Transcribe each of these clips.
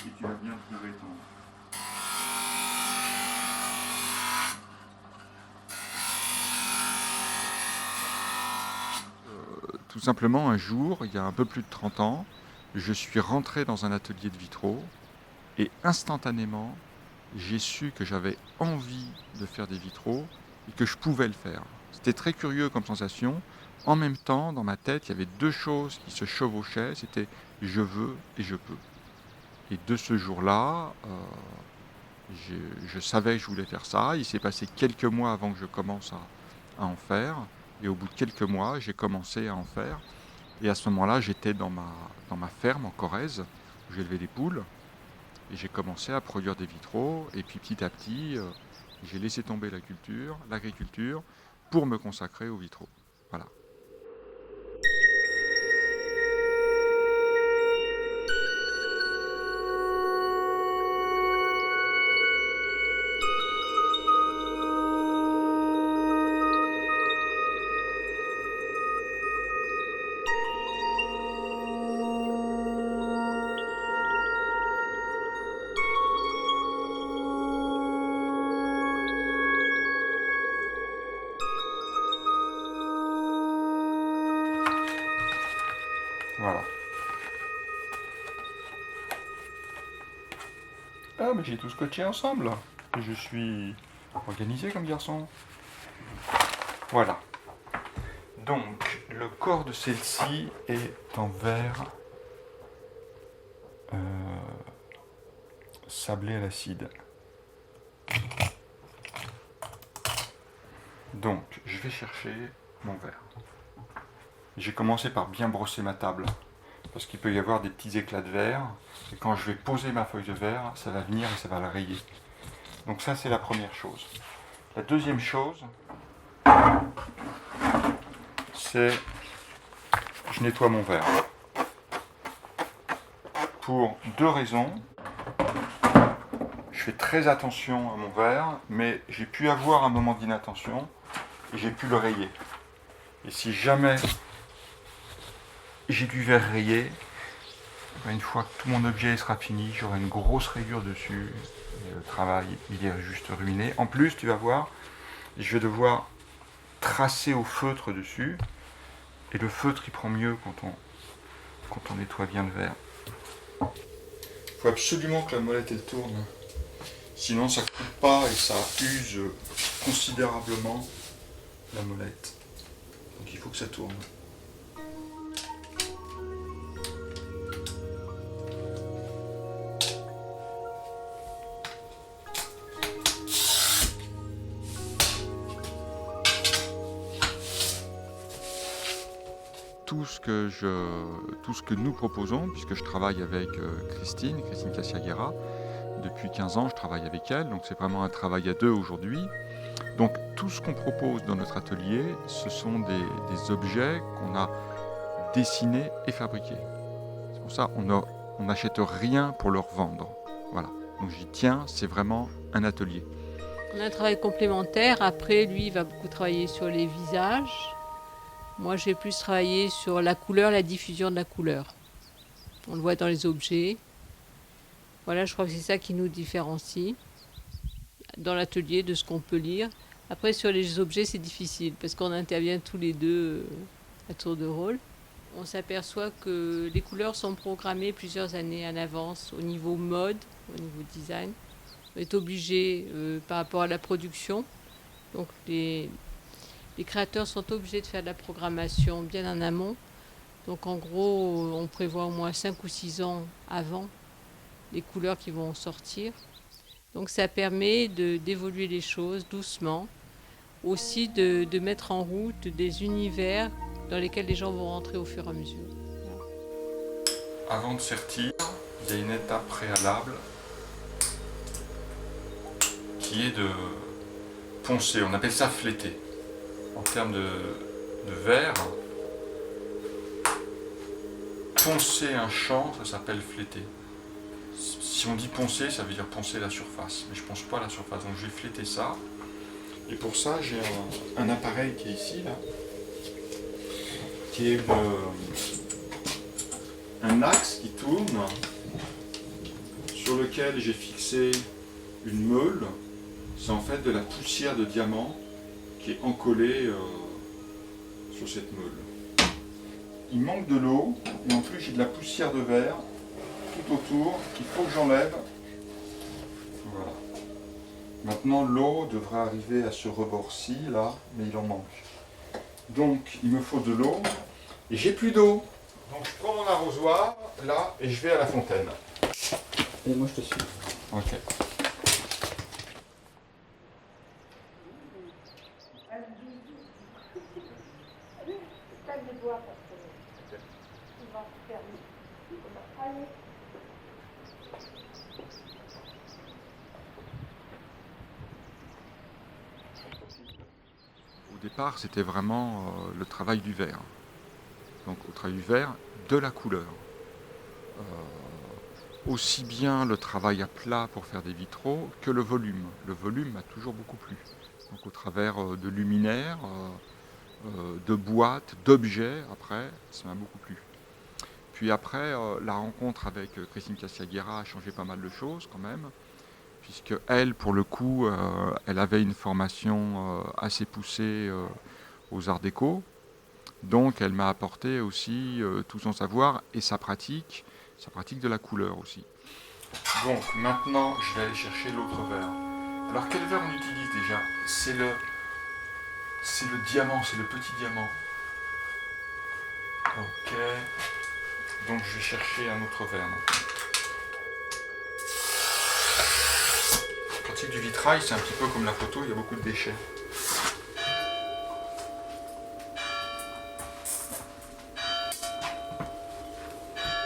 et tu vas bien trouver ton... Tout simplement, un jour, il y a un peu plus de 30 ans, je suis rentré dans un atelier de vitraux et instantanément, j'ai su que j'avais envie de faire des vitraux et que je pouvais le faire. C'était très curieux comme sensation. En même temps, dans ma tête, il y avait deux choses qui se chevauchaient. C'était je veux et je peux. Et de ce jour-là, je savais que je voulais faire ça. Il s'est passé quelques mois avant que je commence à en faire. Et au bout de quelques mois, j'ai commencé à en faire. Et à ce moment-là, j'étais dans ma ferme en Corrèze, où j'élevais des poules. Et j'ai commencé à produire des vitraux. Et puis petit à petit, j'ai laissé tomber l'agriculture, pour me consacrer aux vitraux. Voilà. Voilà. Ah, mais j'ai tout scotché ensemble. Je suis organisé comme garçon. Voilà. Donc, le corps de celle-ci est en verre sablé à l'acide. Donc, je vais chercher mon verre. J'ai commencé par bien brosser ma table, parce qu'il peut y avoir des petits éclats de verre, et quand je vais poser ma feuille de verre, ça va venir et ça va la rayer. Donc ça, c'est la première chose. La deuxième chose, c'est je nettoie mon verre. Pour deux raisons. Je fais très attention à mon verre, mais j'ai pu avoir un moment d'inattention et j'ai pu le rayer. Et si jamais j'ai du verre rayé, une fois que tout mon objet sera fini, j'aurai une grosse rayure dessus. Et le travail, il est juste ruiné. En plus, tu vas voir, je vais devoir tracer au feutre dessus. Et le feutre, il prend mieux quand on nettoie bien le verre. Il faut absolument que la molette elle tourne. Sinon, ça ne coupe pas et ça use considérablement la molette. Donc il faut que ça tourne. Tout ce que nous proposons, puisque je travaille avec Christine Cassiaguera, depuis 15 ans je travaille avec elle, donc c'est vraiment un travail à deux aujourd'hui. Donc tout ce qu'on propose dans notre atelier, ce sont des objets qu'on a dessinés et fabriqués. C'est pour ça qu'on n'achète rien pour leur vendre. Voilà. Donc j'y tiens, c'est vraiment un atelier. On a un travail complémentaire. Après, lui, il va beaucoup travailler sur les visages. Moi, j'ai plus travaillé sur la couleur, la diffusion de la couleur. On le voit dans les objets. Voilà, je crois que c'est ça qui nous différencie dans l'atelier de ce qu'on peut lire. Après, sur les objets, c'est difficile parce qu'on intervient tous les deux à tour de rôle. On s'aperçoit que les couleurs sont programmées plusieurs années en avance au niveau mode, au niveau design. On est obligé par rapport à la production. Donc les créateurs sont obligés de faire de la programmation bien en amont. Donc en gros, on prévoit au moins 5 ou 6 ans avant les couleurs qui vont sortir. Donc ça permet d'évoluer les choses doucement. Aussi de mettre en route des univers dans lesquels les gens vont rentrer au fur et à mesure. Avant de sertir, il y a une étape préalable qui est de poncer. On appelle ça fléter. En termes de verre, poncer un champ, ça s'appelle fléter. Si on dit poncer, ça veut dire poncer la surface. Mais je ne ponce pas la surface, donc je vais fléter ça. Et pour ça, j'ai un appareil qui est ici, là, qui est un axe qui tourne sur lequel j'ai fixé une meule. C'est en fait de la poussière de diamant qui est encollée sur cette meule. Il manque de l'eau et en plus j'ai de la poussière de verre tout autour qu'il faut que j'enlève. Voilà. Maintenant l'eau devrait arriver à ce rebord-ci là, mais il en manque. Donc il me faut de l'eau et j'ai plus d'eau. Donc je prends mon arrosoir là et je vais à la fontaine. Et moi je te suis. Ok. Au départ, c'était vraiment le travail du verre. Donc au travail du verre, de la couleur. Aussi bien le travail à plat pour faire des vitraux que le volume. Le volume m'a toujours beaucoup plu. Donc au travers de luminaires, de boîtes, d'objets, après, ça m'a beaucoup plu. Puis après, la rencontre avec Christine Castilla-Guerra a changé pas mal de choses quand même, puisque elle, pour le coup, elle avait une formation assez poussée aux arts déco. Donc elle m'a apporté aussi tout son savoir et sa pratique de la couleur aussi. Donc maintenant, je vais aller chercher l'autre verre. Alors quel verre on utilise déjà? C'est le diamant, c'est le petit diamant. Ok. Donc je vais chercher un autre verre maintenant. La pratique du vitrail, c'est un petit peu comme la photo, il y a beaucoup de déchets.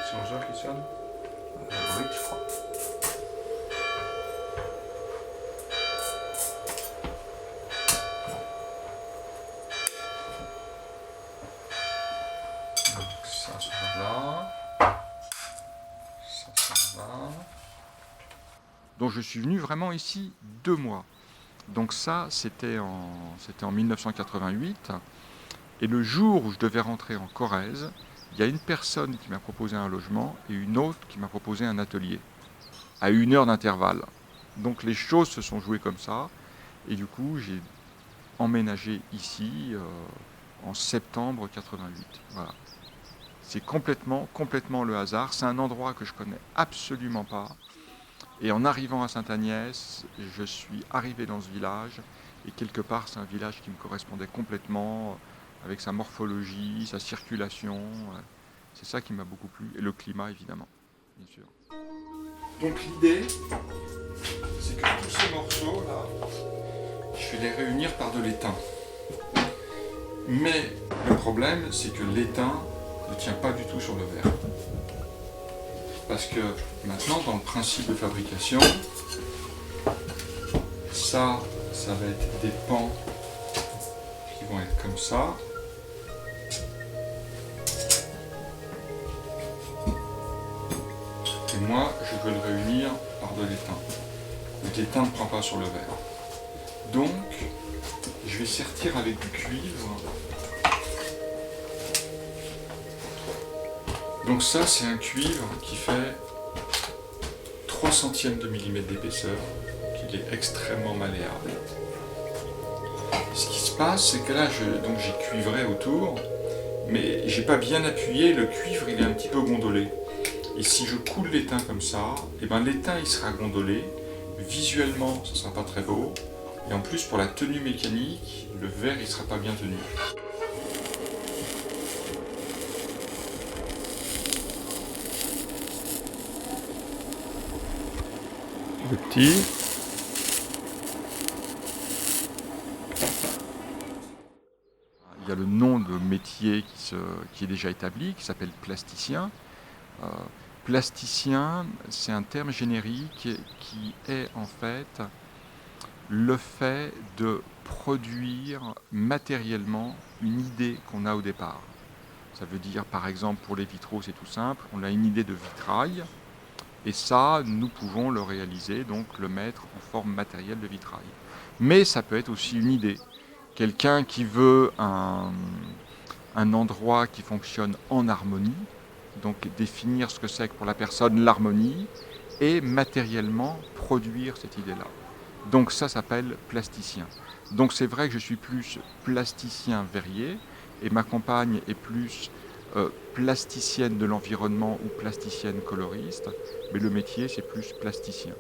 C'est 11h qui sonne? Oui, je crois. Donc ça va là. Ça va. Donc je suis venu vraiment ici 2 mois. Donc ça, c'était en 1988. Et le jour où je devais rentrer en Corrèze, il y a une personne qui m'a proposé un logement et une autre qui m'a proposé un atelier, à 1 heure d'intervalle. Donc les choses se sont jouées comme ça. Et du coup, j'ai emménagé ici en septembre 88. Voilà. C'est complètement le hasard. C'est un endroit que je connais absolument pas. Et en arrivant à Sainte-Agnès, je suis arrivé dans ce village. Et quelque part, c'est un village qui me correspondait complètement, avec sa morphologie, sa circulation. C'est ça qui m'a beaucoup plu. Et le climat, évidemment, bien sûr. Donc l'idée, c'est que tous ces morceaux-là, je vais les réunir par de l'étain. Mais le problème, c'est que l'étain ne tient pas du tout sur le verre. Parce que maintenant, dans le principe de fabrication, ça va être des pans qui vont être comme ça. Et moi, je veux le réunir par de l'étain. L'étain ne prend pas sur le verre. Donc, je vais sertir avec du cuivre. Donc ça, c'est un cuivre qui fait 3 centièmes de millimètre d'épaisseur, qui est extrêmement malléable. Ce qui se passe, c'est que là, j'ai cuivré autour, mais j'ai pas bien appuyé, le cuivre il est un petit peu gondolé. Et si je coule l'étain comme ça, et ben l'étain il sera gondolé, visuellement ça sera pas très beau, et en plus pour la tenue mécanique, le verre il sera pas bien tenu. Le petit. Il y a le nom de métier qui est déjà établi, qui s'appelle plasticien. Plasticien, c'est un terme générique qui est en fait le fait de produire matériellement une idée qu'on a au départ. Ça veut dire, par exemple, pour les vitraux, c'est tout simple, on a une idée de vitrail, et ça, nous pouvons le réaliser, donc le mettre en forme matérielle de vitrail. Mais ça peut être aussi une idée. Quelqu'un qui veut un endroit qui fonctionne en harmonie, donc définir ce que c'est que pour la personne l'harmonie, et matériellement produire cette idée-là. Donc ça s'appelle plasticien. Donc c'est vrai que je suis plus plasticien verrier et ma compagne est plus plasticienne de l'environnement ou plasticienne coloriste, mais le métier c'est plus plasticien.